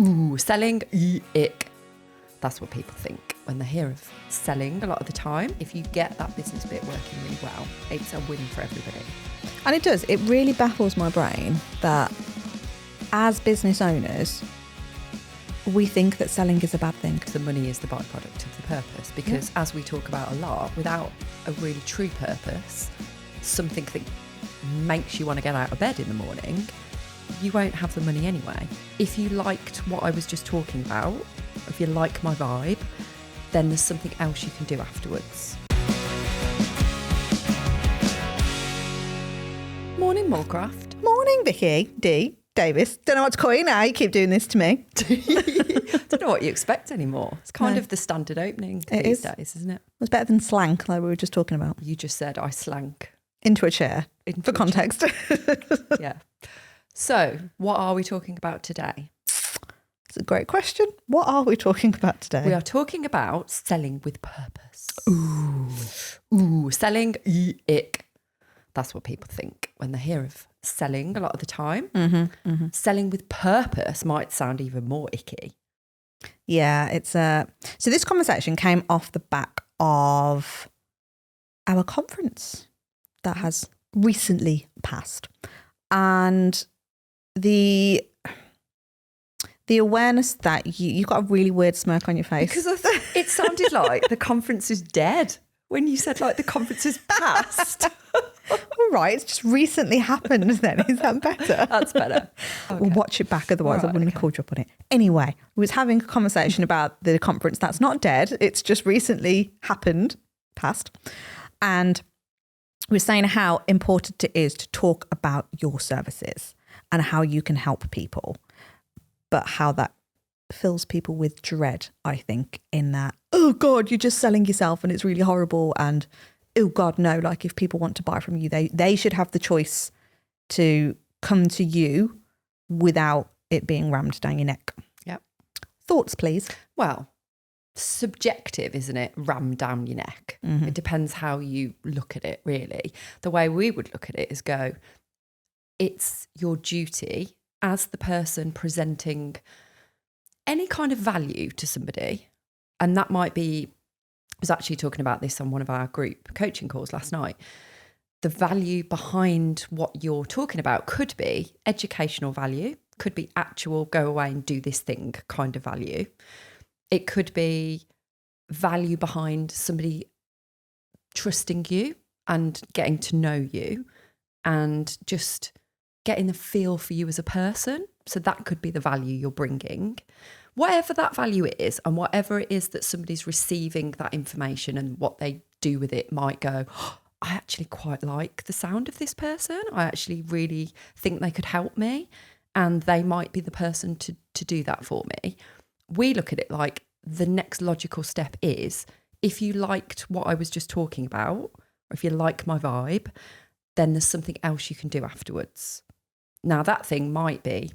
Ooh, selling, ick. That's what people think when they hear of selling a lot of the time. If you get that business bit working really well, it's a win for everybody. And it does. It really baffles my brain that as business owners, we think that selling is a bad thing. The money is the byproduct of the purpose, because as we talk about a lot, without a really true purpose, something that makes you want to get out of bed in the morning, you won't have the money anyway. If you liked what I was just talking about, if you like my vibe, then there's something else you can do afterwards. Morning, Molecraft. Morning, Vicky. D. Davis. Don't know what to call you now. You keep doing this to me. Don't know what you expect anymore. It's kind of the standard opening these days, isn't it? It's better than slank, like we were just talking about. You just said I slank. Into a chair, for context. Yeah. So, what are we talking about today? It's a great question. What are we talking about today? We are talking about selling with purpose. Ooh, selling, ick. That's what people think when they hear of selling a lot of the time. Selling with purpose might sound even more icky. Yeah, it's so this conversation came off the back of our conference that has recently passed, and the awareness that you got a really weird smirk on your face because it sounded like the conference is dead when you said like the conference is past. All right, it's just recently happened then. Is that better? That's better. Okay. We'll watch it back, otherwise I wouldn't have called you up on it. Anyway, we was having a conversation about the conference that's not dead. It's just recently happened, passed. And we were saying how important it is to talk about your services and how you can help people, but how that fills people with dread, I think, in that, oh God, you're just selling yourself and it's really horrible, and oh God, no, like if people want to buy from you, they should have the choice to come to you without it being rammed down your neck. Yep. Thoughts, please? Well, subjective, isn't it? Rammed down your neck. It depends how you look at it, really. The way we would look at it is go, it's your duty as the person presenting any kind of value to somebody. And that might be, I was actually talking about this on one of our group coaching calls last night. The value behind what you're talking about could be educational value, could be actual go away and do this thing kind of value. It could be value behind somebody trusting you and getting to know you and just getting a feel for you as a person. So that could be the value you're bringing. Whatever that value is, and whatever it is that somebody's receiving that information and what they do with it might go, oh, I actually quite like the sound of this person. I actually really think they could help me, and they might be the person to do that for me. We look at it like the next logical step is, if you liked what I was just talking about, or if you like my vibe, then there's something else you can do afterwards. Now that thing might be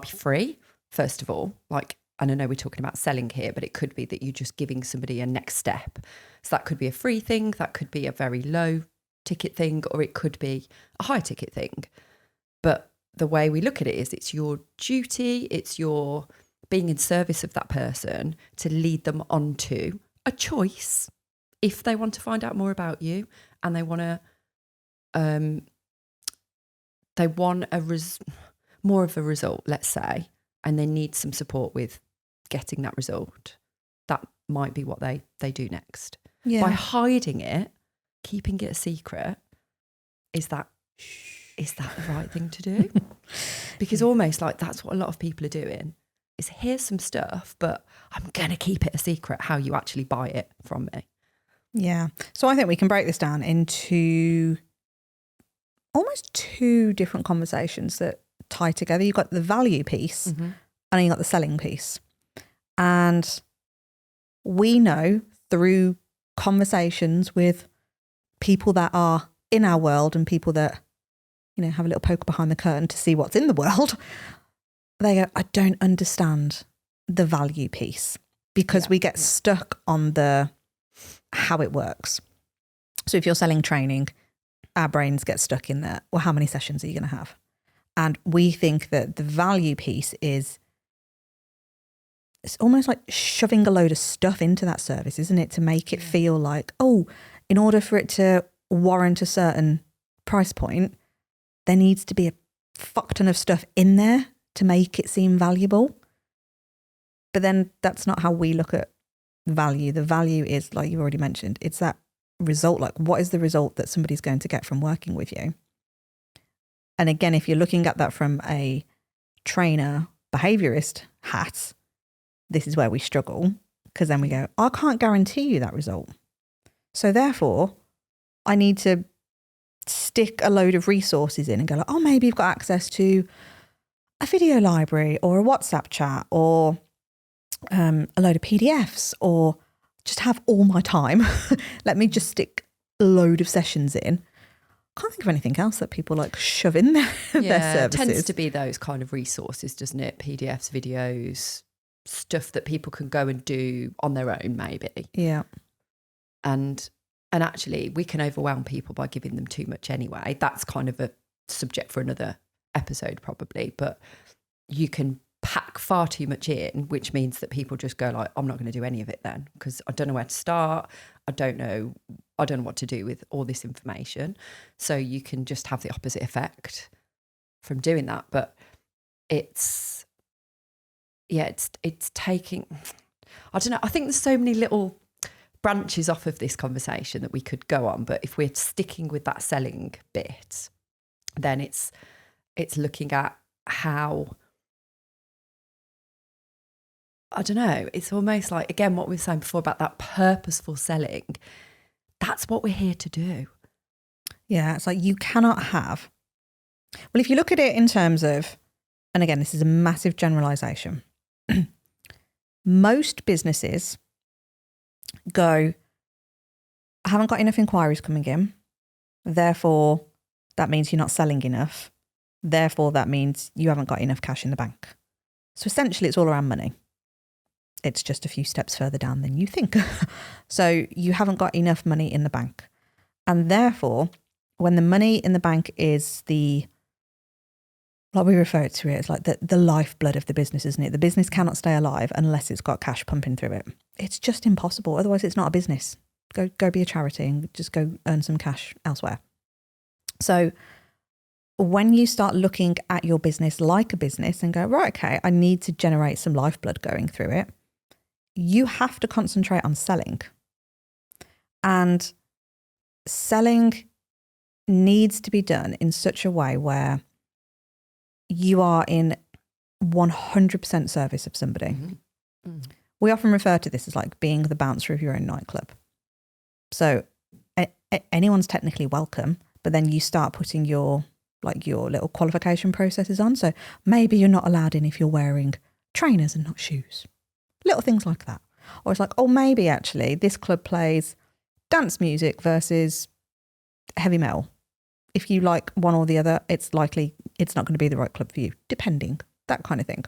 free, first of all, like, and I know we're talking about selling here, but it could be that you're just giving somebody a next step. So that could be a free thing, that could be a very low ticket thing, or it could be a high ticket thing. But the way we look at it is it's your duty, it's your being in service of that person to lead them onto a choice if they want to find out more about you and they want to more of a result, let's say, and they need some support with getting that result. That might be what they do next. Yeah. By hiding it, keeping it a secret, is that the right thing to do? Because almost like that's what a lot of people are doing, is here's some stuff, but I'm going to keep it a secret how you actually buy it from me. Yeah. So I think we can break this down into almost two different conversations that tie together. You've got the value piece and then you've got the selling piece. And we know through conversations with people that are in our world and people that, you know, have a little poke behind the curtain to see what's in the world, they go, I don't understand the value piece, because we get stuck on the how it works. So if you're selling training, our brains get stuck in the, well, how many sessions are you going to have? And we think that the value piece is it's almost like shoving a load of stuff into that service, isn't it? To make it feel like, oh, in order for it to warrant a certain price point, there needs to be a fuck ton of stuff in there to make it seem valuable. But then that's not how we look at value. The value is, like you already mentioned, it's that result. Like, what is the result that somebody's going to get from working with you? And again, if you're looking at that from a trainer, behaviorist hat, this is where we struggle, because then we go, I can't guarantee you that result. So therefore, I need to stick a load of resources in and go like, oh, maybe you've got access to a video library or a WhatsApp chat or a load of PDFs, or just have all my time. Let me just stick a load of sessions in. Can't think of anything else that people like shove in their services. It tends to be those kind of resources, doesn't it? PDFs, videos, stuff that people can go and do on their own, maybe. Yeah. And actually, we can overwhelm people by giving them too much anyway. That's kind of a subject for another episode, probably. But you can pack far too much in, which means that people just go like, I'm not going to do any of it then, because I don't know where to start. I don't know what to do with all this information. So you can just have the opposite effect from doing that. But it's taking, I don't know, I think there's so many little branches off of this conversation that we could go on. But if we're sticking with that selling bit, then it's looking at how, I don't know, it's almost like, again, what we were saying before about that purposeful selling. That's what we're here to do. Yeah, it's like you cannot have, well, if you look at it in terms of, and again, this is a massive generalization. Most businesses go, I haven't got enough inquiries coming in. Therefore, that means you're not selling enough. Therefore, that means you haven't got enough cash in the bank. So essentially, it's all around money. It's just a few steps further down than you think. So you haven't got enough money in the bank. And therefore, when the money in the bank is like we refer to it, it's like the lifeblood of the business, isn't it? The business cannot stay alive unless it's got cash pumping through it. It's just impossible. Otherwise, it's not a business. Go be a charity and just go earn some cash elsewhere. So when you start looking at your business like a business and go, right, okay, I need to generate some lifeblood going through it, you have to concentrate on selling. And selling needs to be done in such a way where you are in 100% service of somebody. Mm-hmm. Mm-hmm. We often refer to this as like being the bouncer of your own nightclub. So anyone's technically welcome, but then you start putting your little qualification processes on. So maybe you're not allowed in if you're wearing trainers and not shoes. Little things like that. Or it's like, oh, maybe actually this club plays dance music versus heavy metal. If you like one or the other, it's likely it's not going to be the right club for you, depending, that kind of thing.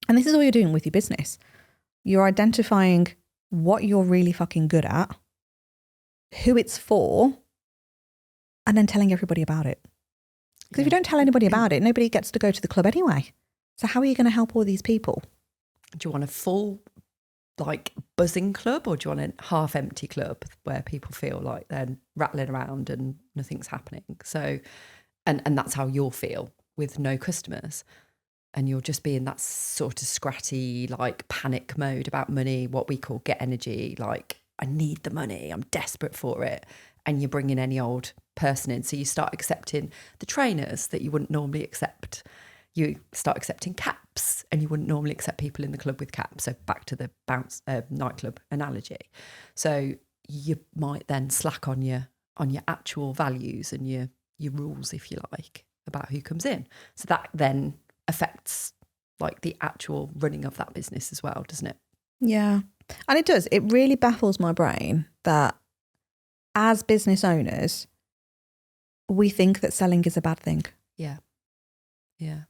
And this is all you're doing with your business. You're identifying what you're really fucking good at, who it's for, and then telling everybody about it. Because if you don't tell anybody about it, nobody gets to go to the club anyway. So how are you going to help all these people? Do you want a full, like, buzzing club, or do you want a half-empty club where people feel like they're rattling around and nothing's happening? So, and that's how you'll feel with no customers. And you'll just be in that sort of scratty, like, panic mode about money, what we call get energy, like, I need the money, I'm desperate for it. And you're bringing any old person in. So you start accepting the trainers that you wouldn't normally accept. You start accepting caps, and you wouldn't normally accept people in the club with caps. So back to the bounce nightclub analogy. So you might then slack on your actual values and your rules, if you like, about who comes in. So that then affects like the actual running of that business as well, doesn't it? Yeah. And it does. It really baffles my brain that as business owners, we think that selling is a bad thing. Yeah. Yeah.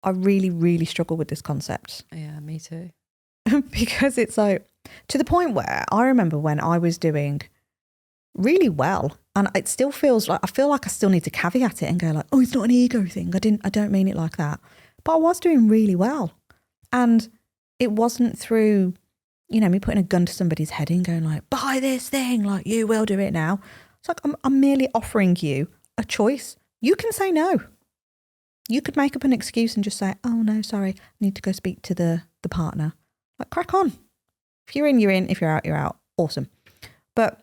I really, really struggle with this concept. Yeah, me too. Because it's like, to the point where I remember when I was doing really well, and it still feels like, I feel like I still need to caveat it and go like, oh, it's not an ego thing. I don't mean it like that. But I was doing really well. And it wasn't through, me putting a gun to somebody's head and going like, buy this thing, like you will do it now. It's like, I'm merely offering you a choice. You can say no. You could make up an excuse and just say, oh no, sorry, I need to go speak to the partner. Like, crack on. If you're in, you're in. If you're out, you're out. Awesome. But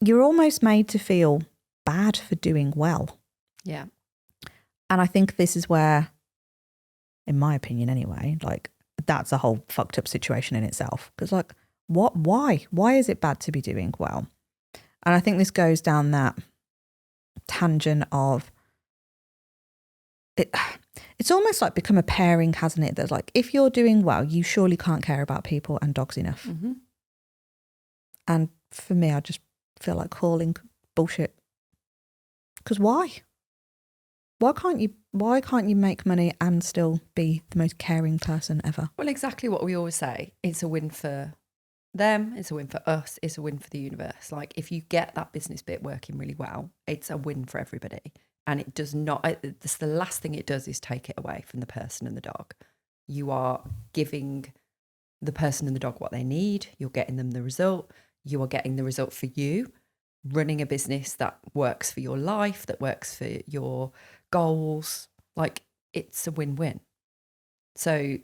you're almost made to feel bad for doing well. Yeah. And I think this is where, in my opinion anyway, like that's a whole fucked up situation in itself. Because like, why? Why is it bad to be doing well? And I think this goes down that tangent of, it's almost like become a pairing, hasn't it? That's like, if you're doing well, you surely can't care about people and dogs enough. Mm-hmm. And for me, I just feel like calling bullshit. Because why? Why can't you make money and still be the most caring person ever? Well, exactly what we always say. It's a win for them. It's a win for us. It's a win for the universe. Like if you get that business bit working really well, it's a win for everybody. And it does not, this, the last thing it does is take it away from the person and the dog. You are giving the person and the dog what they need. You're getting them the result. You are getting the result for you. Running a business that works for your life, that works for your goals. Like it's a win-win. So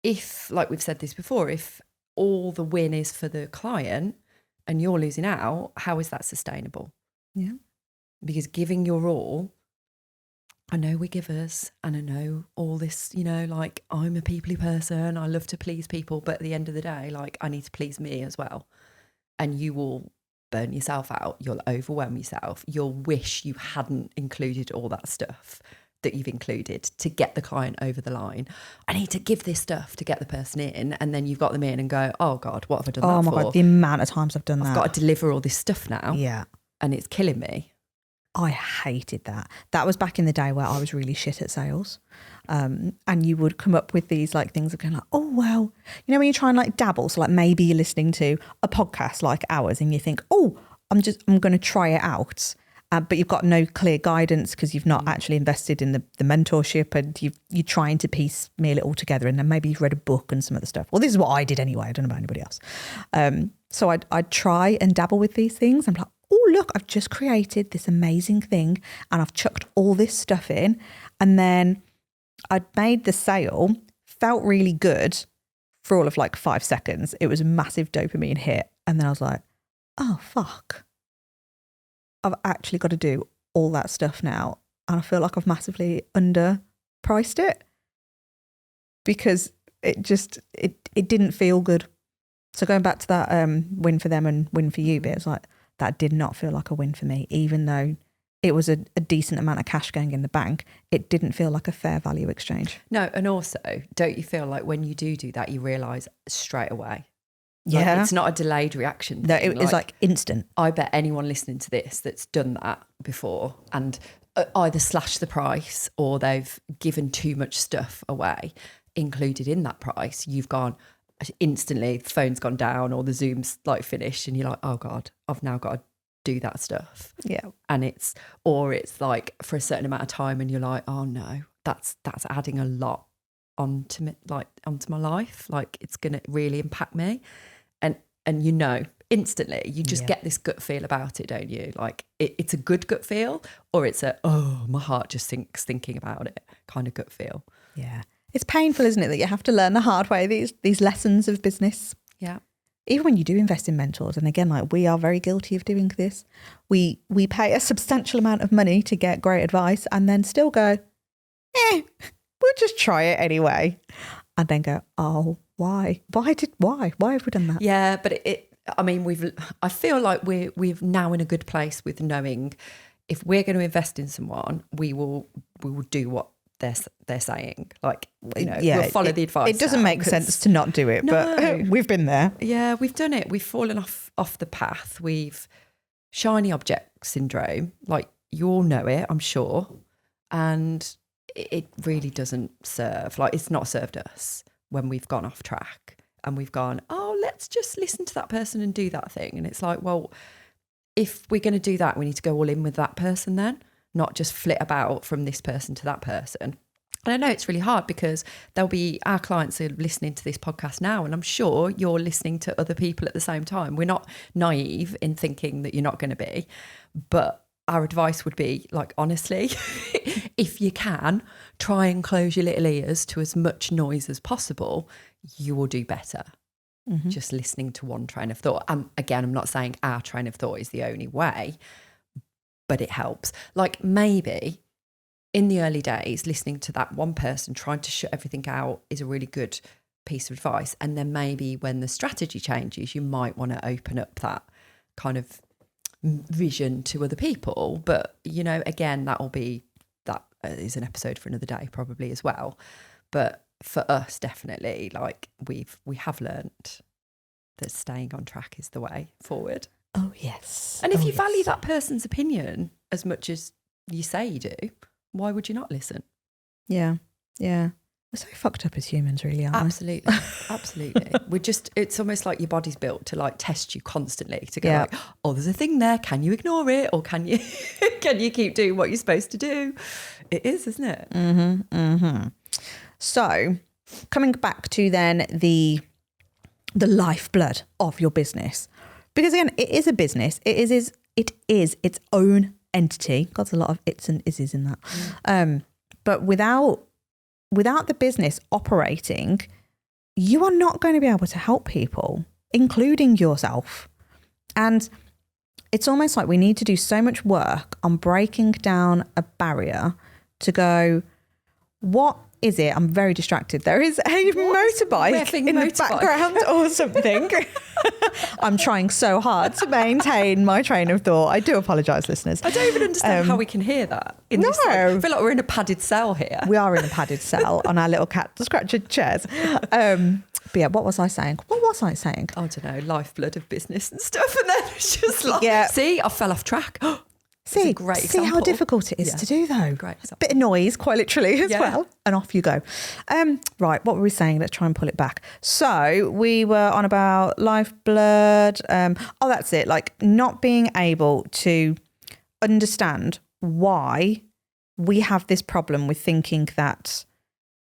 if, like we've said this before, if all the win is for the client and you're losing out, how is that sustainable? Yeah. Because giving your all, I know we're givers and I know all this, like I'm a peoply person. I love to please people. But at the end of the day, like I need to please me as well. And you will burn yourself out. You'll overwhelm yourself. You'll wish you hadn't included all that stuff that you've included to get the client over the line. I need to give this stuff to get the person in. And then you've got them in and go, oh God, what have I done that for? Oh my God, the amount of times I've done that. I've got to deliver all this stuff now. Yeah. And it's killing me. I hated that. That was back in the day where I was really shit at sales. And you would come up with these like things of going like, oh, well, when you try and like dabble. So like maybe you're listening to a podcast like ours and you think, oh, I'm going to try it out. But you've got no clear guidance because you've not actually invested in the mentorship and you're trying to piecemeal it all together. And then maybe you've read a book and some other stuff. Well, this is what I did anyway. I don't know about anybody else. So I'd try and dabble with these things. I'm like, oh, look, I've just created this amazing thing and I've chucked all this stuff in. And then I'd made the sale, felt really good for all of like 5 seconds. It was a massive dopamine hit. And then I was like, oh, fuck. I've actually got to do all that stuff now. And I feel like I've massively underpriced it because it didn't feel good. So going back to that win for them and win for you bit, it's like, that did not feel like a win for me, even though it was a decent amount of cash going in the bank. It didn't feel like a fair value exchange. No, and also, don't you feel like when you do that, you realise straight away? Yeah. Like, it's not a delayed reaction thing. No, it was like instant. I bet anyone listening to this that's done that before and either slashed the price or they've given too much stuff away included in that price, you've gone, instantly the phone's gone down or the Zoom's like finished and you're like, oh God, I've now got to do that stuff. Yeah. And it's like for a certain amount of time and you're like, oh no, that's adding a lot onto me, like onto my life. Like it's going to really impact me. And instantly you just get this gut feel about it, don't you? Like it's a good gut feel or it's my heart just sinks thinking about it kind of gut feel. Yeah. It's painful, isn't it, that you have to learn the hard way, these lessons of business. Yeah. Even when you do invest in mentors, and again, like we are very guilty of doing this. We pay a substantial amount of money to get great advice and then still go, we'll just try it anyway. And then go, oh, why? Why have we done that? Yeah, but I feel like we're now in a good place with knowing if we're going to invest in someone, we will do what they're saying. Like, we'll follow the advice. It doesn't make sense to not do it, but we've been there. Yeah, we've done it. We've fallen off the path. We've shiny object syndrome. Like, you all know it, I'm sure. And it really doesn't serve. Like, it's not served us when we've gone off track and we've gone, oh, let's just listen to that person and do that thing. And it's like, well, if we're going to do that, we need to go all in with that person then, not just flit about from this person to that person. And I know it's really hard because there'll be our clients are listening to this podcast now, and I'm sure you're listening to other people at the same time. We're not naive in thinking that you're not going to be, but our advice would be, like, honestly, if you can, try and close your little ears to as much noise as possible. You will do better. Just listening to one train of thought. And again, I'm not saying our train of thought is the only way, but it helps. Like, maybe in the early days, listening to that one person trying to shut everything out is a really good piece of advice. And then maybe when the strategy changes, you might want to open up that kind of vision to other people. But, you know, again, that is an episode for another day probably as well. But for us, definitely, like, we have learnt that staying on track is the way forward. Oh, yes. And if you value that person's opinion as much as you say you do, why would you not listen? Yeah. Yeah. We're so fucked up as humans, really, aren't Absolutely. Absolutely. It's almost like your body's built to, like, test you constantly to go like, oh, there's a thing there. Can you ignore it? Or can you keep doing what you're supposed to do? It is, isn't it? So coming back to then the lifeblood of your business, because again, it is a business. It is its own entity. God's a lot of its and is's in that. But without the business operating, you are not going to be able to help people, including yourself. And it's almost like we need to do so much work on breaking down a barrier to go, what is it? I'm very distracted. There is a motorbike in the background or something. I'm trying so hard to maintain my train of thought. I do apologise, listeners. I don't even understand how we can hear that. I feel like we're in a padded cell here. We are in a padded cell on our little cat scratcher chairs. But yeah, what was I saying? I don't know, lifeblood of business and stuff. And then it's just like, see, I fell off track. See how difficult it is to do, though. Great example. Bit of noise, quite literally, as well. And off you go. Right, what were we saying? Let's try and pull it back. So we were on about lifeblood. That's it. Like, not being able to understand why we have this problem with thinking that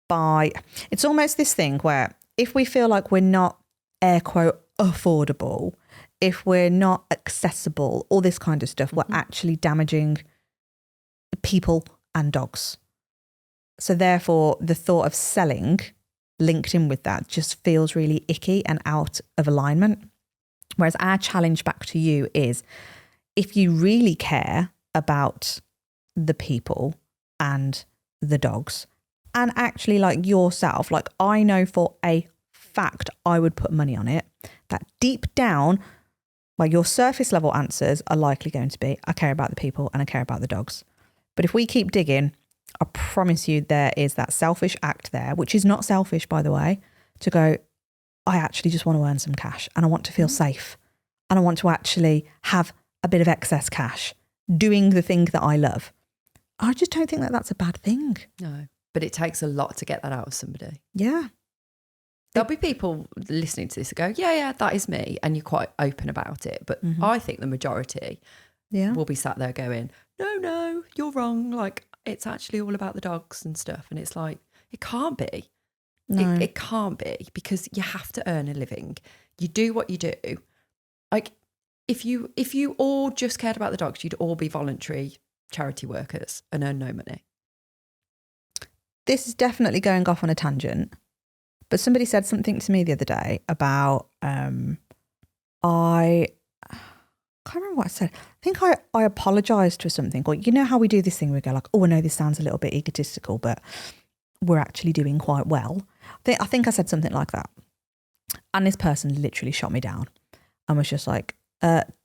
it's almost this thing where if we feel like we're not, air quote, affordable, if we're not accessible, all this kind of stuff, we're actually damaging people and dogs. So therefore, the thought of selling linked in with that just feels really icky and out of alignment. Whereas our challenge back to you is, if you really care about the people and the dogs, and actually like yourself, like I know for a fact I would put money on it, that deep down, well, your surface level answers are likely going to be, I care about the people and I care about the dogs. But if we keep digging, I promise you there is that selfish act there, which is not selfish, by the way, to go, I actually just want to earn some cash and I want to feel safe and I want to actually have a bit of excess cash doing the thing that I love. I just don't think that that's a bad thing. No, but it takes a lot to get that out of somebody. Yeah. There'll be people listening to this who go, yeah, that is me. And you're quite open about it. But I think the majority will be sat there going, no, you're wrong. Like, it's actually all about the dogs and stuff. And it's like, it can't be. No. It can't be, because you have to earn a living. You do what you do. Like, if you all just cared about the dogs, you'd all be voluntary charity workers and earn no money. This is definitely going off on a tangent. But somebody said something to me the other day about, I can't remember what I said. I think I apologised for something. Or, you know how we do this thing where we go like, oh, I know this sounds a little bit egotistical, but we're actually doing quite well. I think I said something like that. And this person literally shot me down and was just like,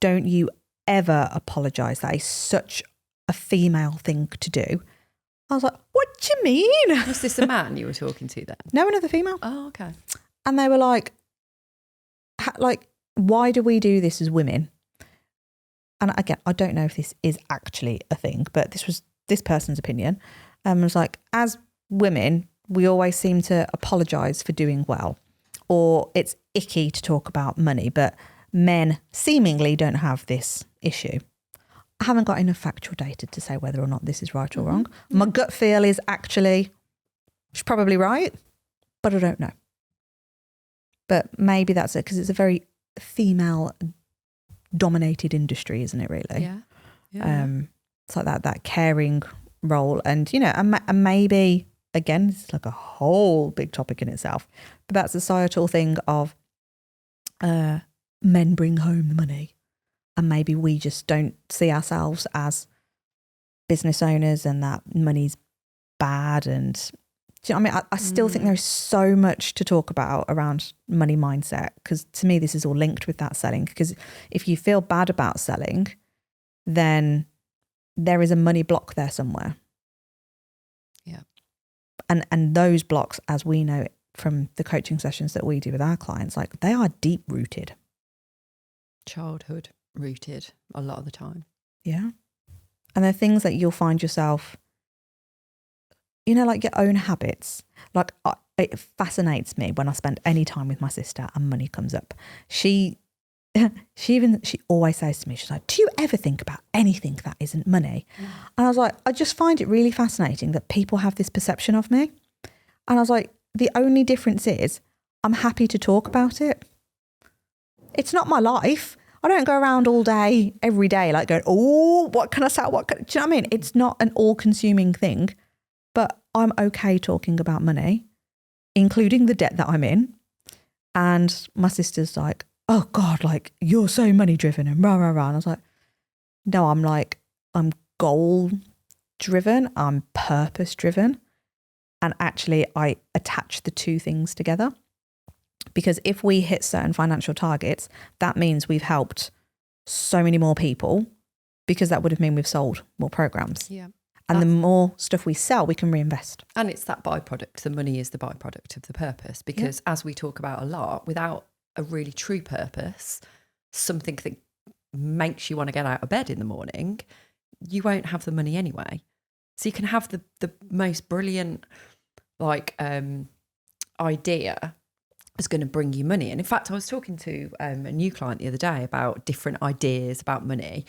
don't you ever apologise. That is such a female thing to do. I was like, what do you mean? Was this a man you were talking to then? No, another female. Oh, okay. And they were like, why do we do this as women? And again, I don't know if this is actually a thing, but this was this person's opinion. It was like, as women, we always seem to apologise for doing well, or it's icky to talk about money, but men seemingly don't have this issue. I haven't got enough factual data to say whether or not this is right or wrong. My gut feel is actually She's probably right, but I don't know. But maybe that's it, because it's a very female-dominated industry, isn't it, really? Yeah. Yeah. It's like that caring role. And, you know, and maybe, again, it's like a whole big topic in itself, but that societal thing of men bring home the money, and maybe we just don't see ourselves as business owners, and that money's bad. And do you know what I mean? I still think there's so much to talk about around money mindset, because to me this is all linked with that selling. Because if you feel bad about selling, then there is a money block there somewhere. Yeah. And those blocks, as we know it from the coaching sessions that we do with our clients, like, they are deep rooted. Childhood rooted a lot of the time. Yeah. And they're things that you'll find yourself, you know, like your own habits. Like, it fascinates me when I spend any time with my sister and money comes up. She always says to me, she's like, do you ever think about anything that isn't money? And I was like, I just find it really fascinating that people have this perception of me. And I was like, the only difference is I'm happy to talk about it. It's not my life. I don't go around all day, every day, like going, oh, what can I sell? Do you know what I mean? It's not an all-consuming thing, but I'm okay talking about money, including the debt that I'm in. And my sister's like, oh God, like, you're so money driven and rah, rah, rah. And I was like, no, I'm goal driven. I'm purpose driven. And actually I attach the two things together, because if we hit certain financial targets, that means we've helped so many more people, because that would have mean we've sold more programs. Yeah. And the more stuff we sell, we can reinvest. And it's that byproduct. The money is the byproduct of the purpose, because as we talk about a lot, without a really true purpose, something that makes you want to get out of bed in the morning, you won't have the money anyway. So you can have the most brilliant idea is going to bring you money. And in fact, I was talking to a new client the other day about different ideas about money,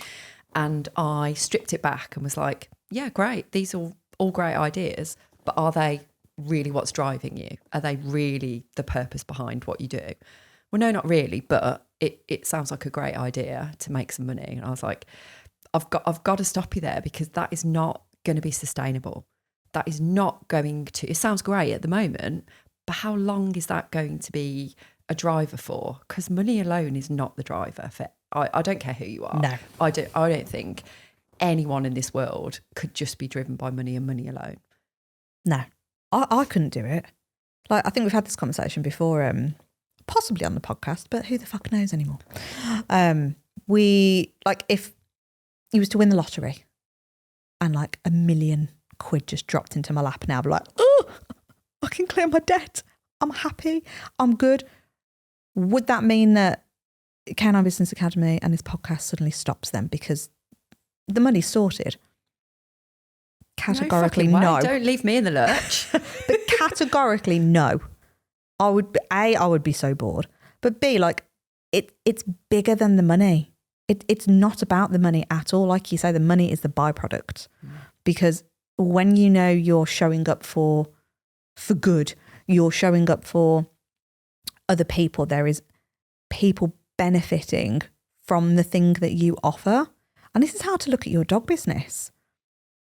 and I stripped it back and was like, yeah, great. These are all great ideas, but are they really what's driving you? Are they really the purpose behind what you do? Well, no, not really, but it sounds like a great idea to make some money. And I was like, I've got to stop you there, because that is not going to be sustainable. That is not going to, it sounds great at the moment, but how long is that going to be a driver for? Because money alone is not the driver for, I don't care who you are. No. I don't think anyone in this world could just be driven by money and money alone. No, I couldn't do it. Like, I think we've had this conversation before, possibly on the podcast, but who the fuck knows anymore? If you was to win the lottery and like £1 million just dropped into my lap now, I'd be like, oh, I can clear my debt. I'm happy. I'm good. Would that mean that K9 Business Academy and this podcast suddenly stops them because the money's sorted? Categorically no. Don't leave me in the lurch. But categorically no. I would be so bored. But B, like, it's bigger than the money. It's not about the money at all. Like you say, the money is the byproduct. Because when you know you're showing up for good, you're showing up for other people, there is people benefiting from the thing that you offer. And this is how to look at your dog business.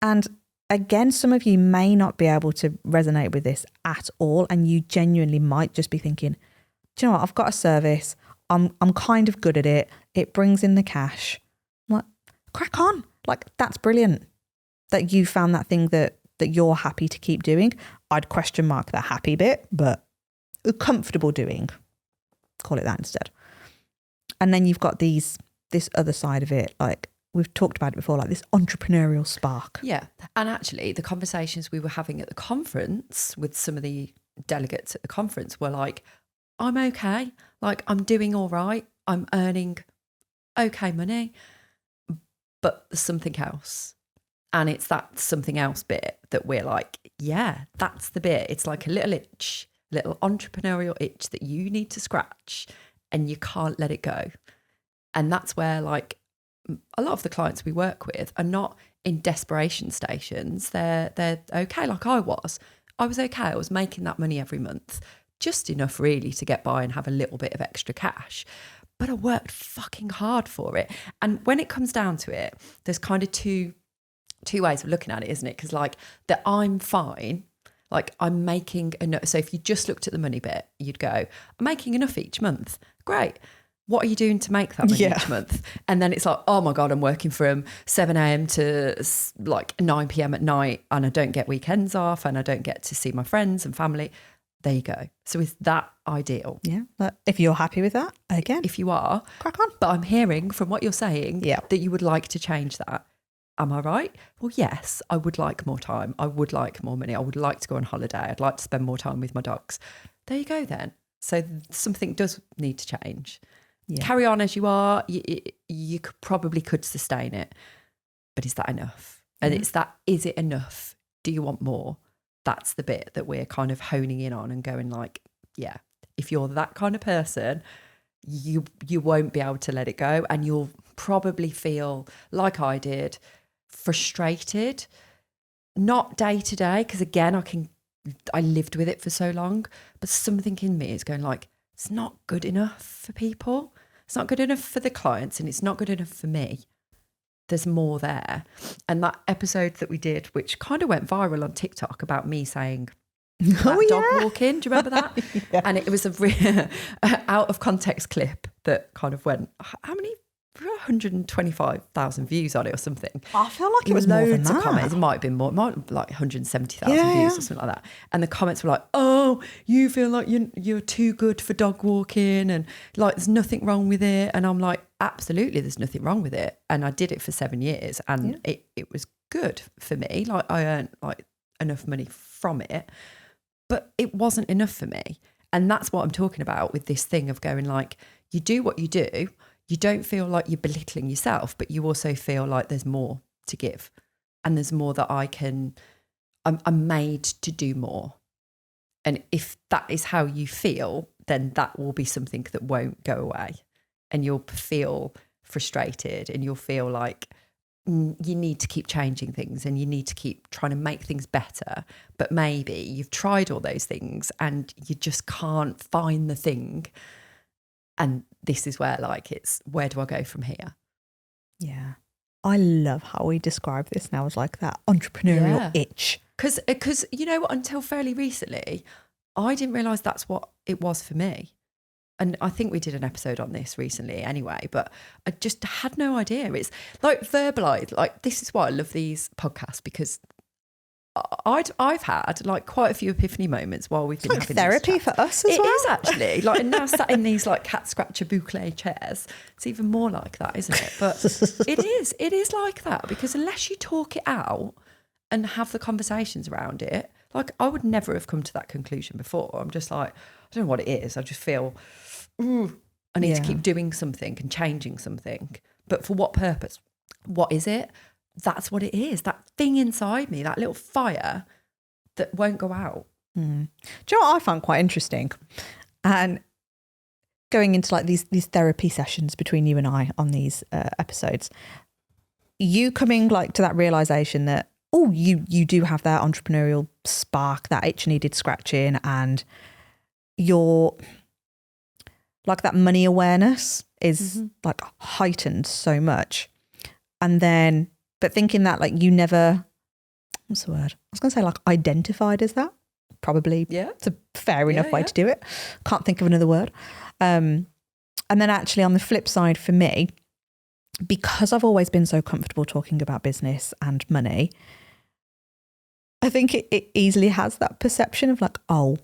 And again, some of you may not be able to resonate with this at all, and you genuinely might just be thinking, do you know what, I've got a service, I'm kind of good at it, it brings in the cash. I'm like, crack on. Like, that's brilliant that you found that thing that you're happy to keep doing. I'd question mark the happy bit, but comfortable doing. Call it that instead. And then you've got this other side of it, like we've talked about it before, like this entrepreneurial spark. Yeah. And actually the conversations we were having at the conference with some of the delegates at the conference were like, I'm okay. Like, I'm doing all right. I'm earning okay money, but there's something else. And it's that something else bit that we're like, yeah, that's the bit. It's like a little itch, little entrepreneurial itch that you need to scratch and you can't let it go. And that's where, like, a lot of the clients we work with are not in desperation stations. They're okay, like I was. I was okay. I was making that money every month, just enough really to get by and have a little bit of extra cash. But I worked fucking hard for it. And when it comes down to it, there's kind of two ways of looking at it, isn't it? Because like that I'm fine, like I'm making enough. So if you just looked at the money bit, you'd go, I'm making enough each month. Great. What are you doing to make that money each month? And then it's like, oh my God, I'm working from 7 a.m. to like 9 p.m. at night and I don't get weekends off and I don't get to see my friends and family. There you go. So is that ideal? Yeah. But if you're happy with that, again. If you are, crack on. But I'm hearing from what you're saying that you would like to change that. Am I right? Well, yes, I would like more time. I would like more money. I would like to go on holiday. I'd like to spend more time with my dogs. There you go then. So something does need to change. Yeah. Carry on as you are. You probably could sustain it. But is that enough? And it's that, is it enough? Do you want more? That's the bit that we're kind of honing in on and going like, yeah, if you're that kind of person, you won't be able to let it go. And you'll probably feel like I did, frustrated, not day to day, because again, I lived with it for so long, but something in me is going like, it's not good enough for people. It's not good enough for the clients and it's not good enough for me. There's more there. And that episode that we did, which kind of went viral on TikTok about me saying, dog walking, do you remember that? And it was a out of context clip that kind of went, how many? 125,000 views on it or something. I feel like it was loads more than that. Of comments. It might have been more. It might have been like 170,000 views or something like that. And the comments were like, "Oh, you feel like you're too good for dog walking, and like there's nothing wrong with it." And I'm like, absolutely, there's nothing wrong with it. And I did it for 7 years, and it was good for me. Like I earned like enough money from it, but it wasn't enough for me. And that's what I'm talking about with this thing of going like, you do what you do. You don't feel like you're belittling yourself, but you also feel like there's more to give. And there's more that I'm made to do more. And if that is how you feel, then that will be something that won't go away. And you'll feel frustrated and you'll feel like you need to keep changing things and you need to keep trying to make things better. But maybe you've tried all those things and you just can't find the thing. And this is where like it's, where do I go from here? Yeah. I love how we describe this now as like that entrepreneurial itch. Because you know what, until fairly recently, I didn't realise that's what it was for me. And I think we did an episode on this recently anyway, but I just had no idea. It's like verbalised, like this is why I love these podcasts, because I've had like quite a few epiphany moments while we've been like having therapy for us as well. It is actually like, and now sat in these like cat scratcher boucle chairs, it's even more like that, isn't it? But it is like that, because unless you talk it out and have the conversations around it, like I would never have come to that conclusion before. I'm just like, I don't know what it is. I just feel, I need to keep doing something and changing something. But for what purpose? What is it? That's what it is. That thing inside me, that little fire that won't go out. Do you know what I found quite interesting? And going into like these therapy sessions between you and I on these episodes, you coming like to that realization that, oh, you do have that entrepreneurial spark, that itch needed scratching, and your like that money awareness is like heightened so much. And then, but thinking that like you never, what's the word? I was going to say like identified as that. Probably it's a fair enough way to do it. Can't think of another word. And then actually on the flip side for me, because I've always been so comfortable talking about business and money, I think it easily has that perception of like, oh,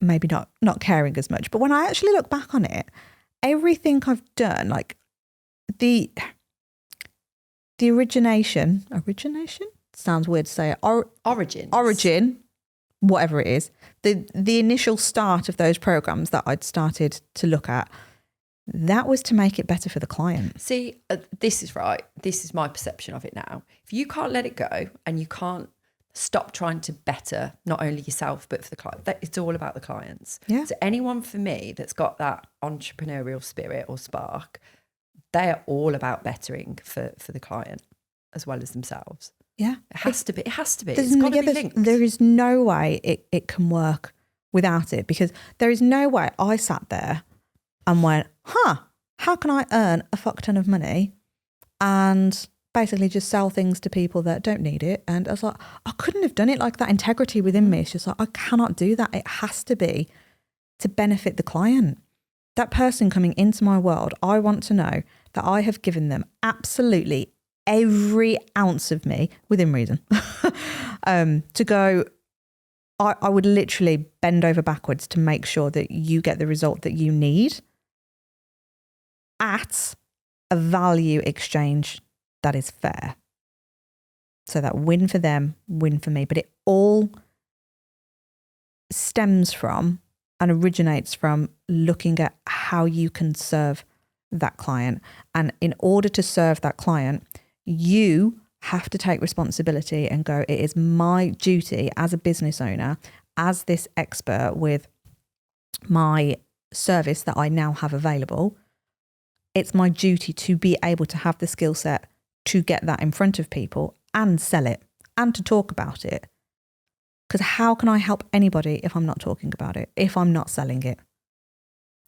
maybe not caring as much. But when I actually look back on it, everything I've done, like the origination sounds weird to say it. Origin, whatever it is, the initial start of those programs that I'd started to look at, that was to make it better for the client. See, this is right. This is my perception of it now. If you can't let it go and you can't stop trying to better not only yourself but for the client, it's all about the clients. Yeah. So anyone for me that's got that entrepreneurial spirit or spark, they are all about bettering for the client as well as themselves. Yeah. It has to be. It has to be. There's It's got to be there's- linked. There is no way it can work without it, because there is no way I sat there and went, how can I earn a fuck ton of money and basically just sell things to people that don't need it? And I was like, I couldn't have done it. Like, that integrity within me, it's just like, I cannot do that. It has to be to benefit the client. That person coming into my world, I want to know that I have given them absolutely every ounce of me, within reason, to go, I would literally bend over backwards to make sure that you get the result that you need at a value exchange that is fair. So that win for them, win for me. But it all stems from and originates from looking at how you can serve that client. And in order to serve that client, you have to take responsibility and go, it is my duty as a business owner, as this expert with my service that I now have available, it's my duty to be able to have the skill set to get that in front of people and sell it and to talk about it. Because how can I help anybody if I'm not talking about it, if I'm not selling it?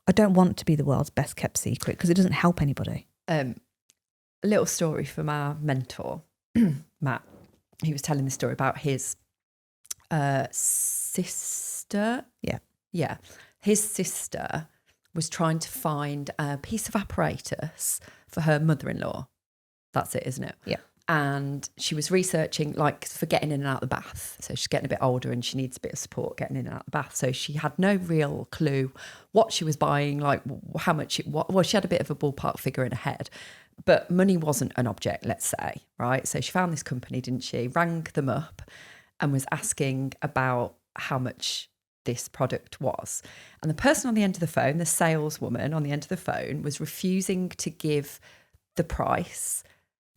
I don't want to be the world's best kept secret, because it doesn't help anybody. A little story from our mentor, Matt. He was telling the story about his sister. Yeah. His sister was trying to find a piece of apparatus for her mother-in-law. That's it, isn't it? Yeah. And she was researching, like, for getting in and out of the bath. So she's getting a bit older and she needs a bit of support getting in and out of the bath. So she had no real clue what she was buying, like how much well, she had a bit of a ballpark figure in her head, but money wasn't an object, let's say, right? So she found this company, didn't she? Rang them up and was asking about how much this product was. And the person on the end of the phone, the saleswoman on the end of the phone, was refusing to give the price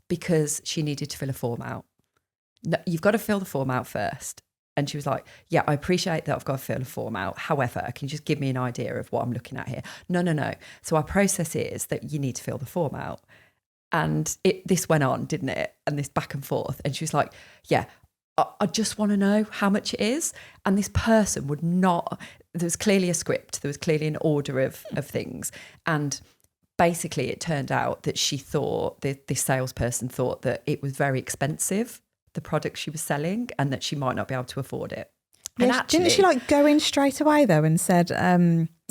because she needed to fill a form out. No, you've got to fill the form out first. And she was like, yeah, I appreciate that I've got to fill a form out. However, can you just give me an idea of what I'm looking at here? No. So our process is that you need to fill the form out. And this went on, didn't it? And this back and forth. And she was like, yeah, I just want to know how much it is. And this person would not, there was clearly a script. There was clearly an order of things. And basically, it turned out that she thought, this salesperson thought that it was very expensive, the product she was selling, and that she might not be able to afford it. And actually, didn't she like go in straight away though and said,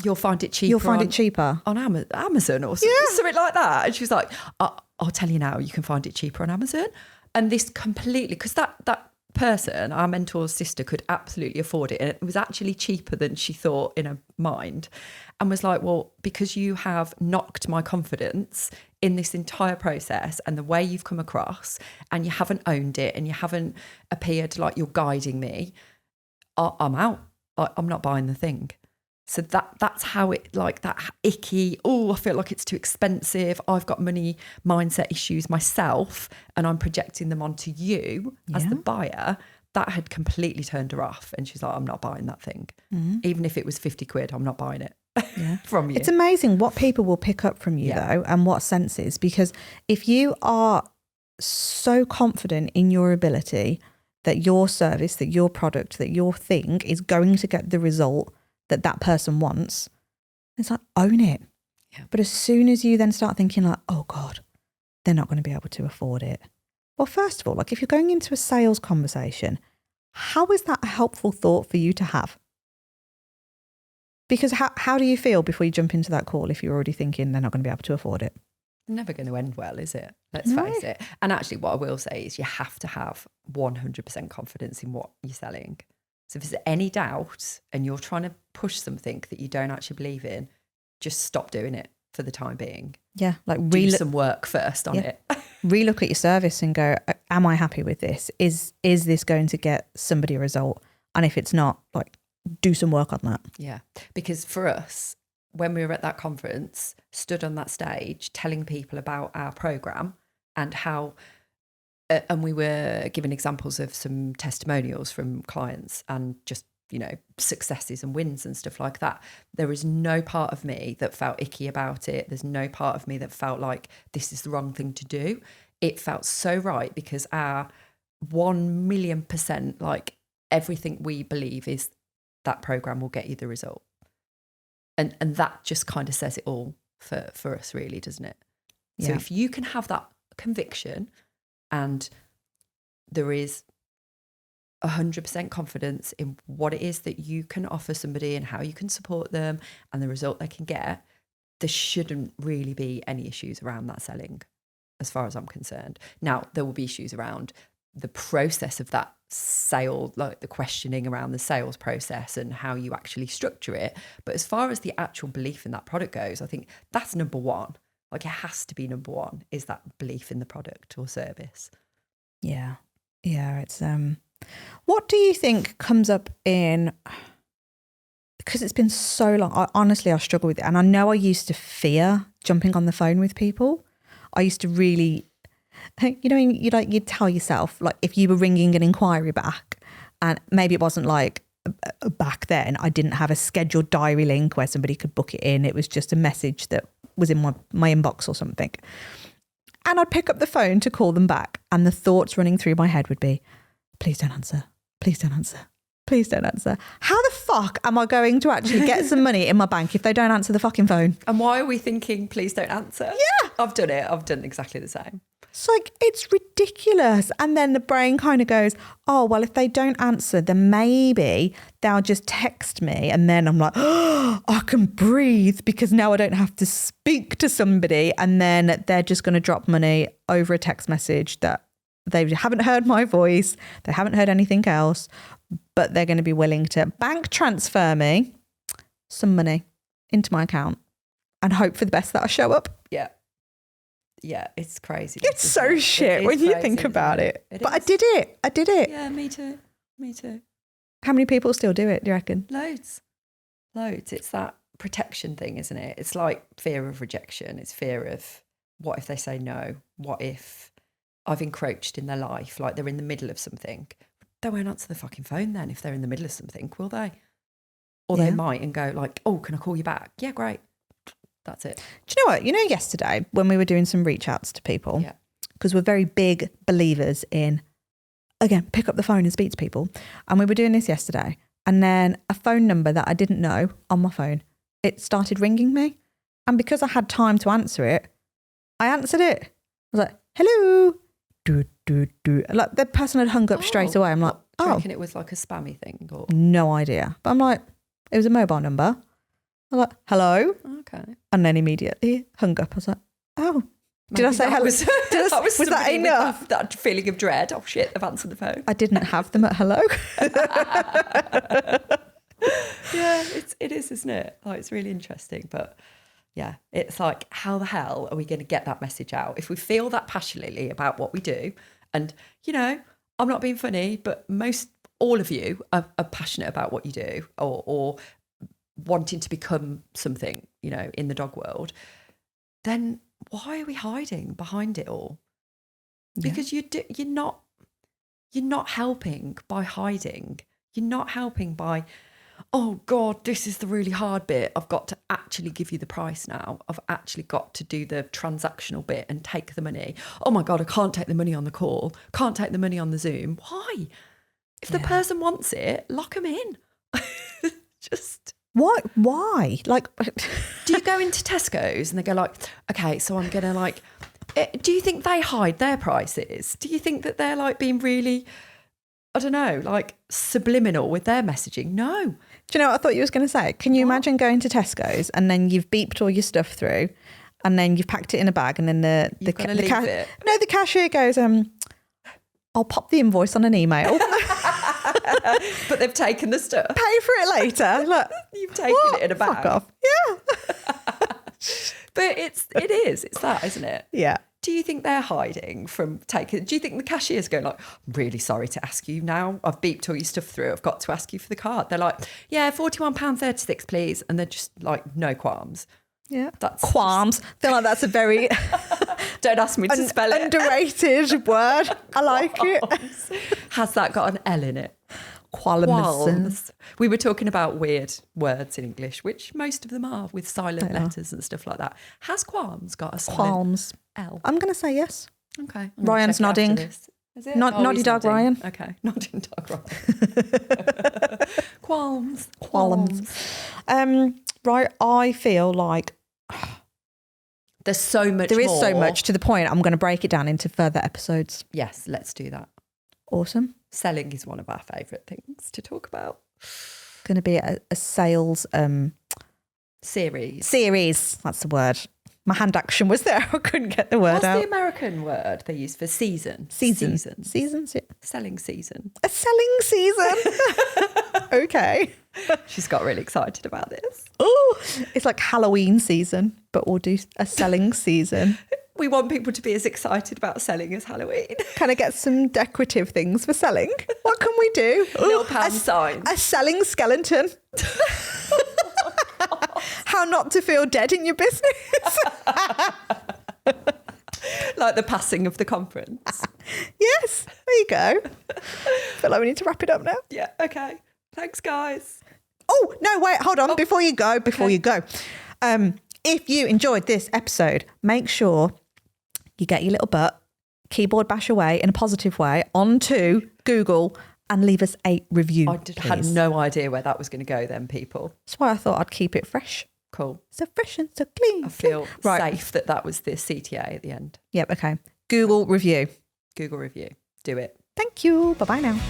you'll find it cheaper. You'll find it cheaper on Amazon or something like that. And she was like, I'll tell you now, you can find it cheaper on Amazon. And this completely, because that person, our mentor's sister, could absolutely afford it. And it was actually cheaper than she thought in her mind. And was like, well, because you have knocked my confidence in this entire process and the way you've come across, and you haven't owned it and you haven't appeared like you're guiding me, I'm out. I'm not buying the thing. So that's how it, like, that icky, I feel like it's too expensive, I've got money mindset issues myself and I'm projecting them onto you as the buyer. That had completely turned her off. And she's like, I'm not buying that thing. Mm-hmm. Even if it was 50 quid, I'm not buying it from you. It's amazing what people will pick up from you though, and what senses, because if you are so confident in your ability that your service, that your product, that your thing is going to get the result that person wants, it's like, own it. Yeah. But as soon as you then start thinking like, oh God, they're not going to be able to afford it. Well, first of all, like if you're going into a sales conversation, how is that a helpful thought for you to have? Because how do you feel before you jump into that call if you're already thinking they're not going to be able to afford it? Never going to end well, is it? Let's face it. And actually what I will say is you have to have 100% confidence in what you're selling. So if there's any doubt and you're trying to push something that you don't actually believe in, just stop doing it for the time being. Yeah, like do some work first on it. Relook at your service and go, am I happy with this? Is this going to get somebody a result? And if it's not, like, do some work on that. Yeah, because for us, when we were at that conference, stood on that stage telling people about our program and how, and we were giving examples of some testimonials from clients and just, you know, successes and wins and stuff like that. There is no part of me that felt icky about it. There's no part of me that felt like this is the wrong thing to do. It felt so right because our 1,000,000% like everything we believe is that program will get you the result. And that just kind of says it all for us, really, doesn't it? So if you can have that conviction and there is 100% confidence in what it is that you can offer somebody and how you can support them and the result they can get, there shouldn't really be any issues around that selling, as far as I'm concerned. Now, there will be issues around the process of that sale, like the questioning around the sales process and how you actually structure it. But as far as the actual belief in that product goes, I think that's number one. Like, it has to be number one, is that belief in the product or service. Yeah. It's what do you think comes up in, because it's been so long, I struggle with it, and I know I used to fear jumping on the phone with people. I used to really, you'd tell yourself, like, if you were ringing an inquiry back, and maybe it wasn't like back then, I didn't have a scheduled diary link where somebody could book it in. It was just a message that was in my inbox or something. And I'd pick up the phone to call them back, and the thoughts running through my head would be, please don't answer. Please don't answer. Please don't answer. How the fuck am I going to actually get some money in my bank if they don't answer the fucking phone? And why are we thinking, please don't answer? Yeah. I've done it. I've done exactly the same. It's like, it's ridiculous. And then the brain kind of goes, oh, well, if they don't answer, then maybe they'll just text me. And then I'm like, oh, I can breathe because now I don't have to speak to somebody. And then they're just going to drop money over a text message that they haven't heard my voice. They haven't heard anything else, but they're going to be willing to bank transfer me some money into my account and hope for the best that I show up. Yeah. Yeah, it's crazy. It's so shit when you think about it. But I did it. Yeah, me too. How many people still do it, do you reckon? Loads. It's that protection thing, isn't it? It's like fear of rejection. It's fear of, what if they say no? What if I've encroached in their life? Like, they're in the middle of something. They won't answer the fucking phone then if they're in the middle of something, will they? Or they might and go like, oh, can I call you back? Yeah, great. That's it. Do you know what? Yesterday when we were doing some reach outs to people, because we're very big believers in, again, pick up the phone and speak to people. And we were doing this yesterday. And then a phone number that I didn't know on my phone, it started ringing me. And because I had time to answer it, I answered it. I was like, hello. Like, the person had hung up straight away. I'm like, do you reckon it was like a spammy thing? Or? No idea. But I'm like, it was a mobile number. I'm like, hello? Okay. And then immediately hung up. I was like, oh. Did I say hello? Was that enough? That feeling of dread. Oh shit, I've answered the phone. I didn't have them at hello. Yeah, it is, isn't it? Oh, it's really interesting. But yeah, it's like, how the hell are we going to get that message out? If we feel that passionately about what we do, and, I'm not being funny, but all of you are passionate about what you do, or wanting to become something, in the dog world, then why are we hiding behind it all? Because you're not helping by hiding. You're not helping by, oh God, this is the really hard bit. I've got to actually give you the price now. I've actually got to do the transactional bit and take the money. Oh my God, I can't take the money on the call. Can't take the money on the Zoom. Why? If the person wants it, lock them in. Just... What? Why? Like, do you go into Tesco's and they go like, okay, so I'm going to like, do you think they hide their prices? Do you think that they're like being really, I don't know, like subliminal with their messaging? No. Do you know what I thought you was going to say? Can you imagine going to Tesco's and then you've beeped all your stuff through and then you've packed it in a bag and then the cashier goes, I'll pop the invoice on an email. But they've taken the stuff. Pay for it later. Look, you've taken it in a bag. Fuck off. Yeah. But it's that, isn't it? Yeah. Do you think they're hiding from taking? Do you think the cashier's going like, I'm really sorry to ask you now. I've beeped all your stuff through. I've got to ask you for the card. They're like, yeah, £41.36, please. And they're just like, no qualms. Yeah. That's qualms. I feel like that's a very don't ask me to spell it. Underrated word. I like it. Has that got an L in it? Qualms. We were talking about weird words in English, which most of them are, with silent letters and stuff like that. Has qualms got a silent L? I'm going to say yes. Okay. Ryan's nodding. Is it? Noddy he's Dog nodding. Ryan. Okay, nodding dog Ryan. Qualms. Right, I feel like there's so much there is more. so much to the point. I'm going to break it down into further episodes. Yes, let's do that. Awesome. Selling is one of our favourite things to talk about. Going to be a sales series. That's the word. My hand action was there. I couldn't get the word out. What's the American word they use for season? Seasons. Yeah. Selling season. A selling season. Okay. She's got really excited about this. Oh, it's like Halloween season, but we'll do a selling season. We want people to be as excited about selling as Halloween. Can I get some decorative things for selling? What can we do? Little pound signs. A selling skeleton. How not to feel dead in your business. Like the passing of the conference. Yes, there you go. Feel like we need to wrap it up now. Yeah, okay. Thanks, guys. Oh, no, wait, hold on. Before you go. If you enjoyed this episode, make sure you get your little butt, keyboard bash away in a positive way, onto Google and leave us a review. I had no idea where that was going to go then, people. That's why I thought I'd keep it fresh. Cool. So fresh and so clean. I feel safe that was the CTA at the end. Yep, okay. Google review. Google review. Do it. Thank you. Bye-bye now.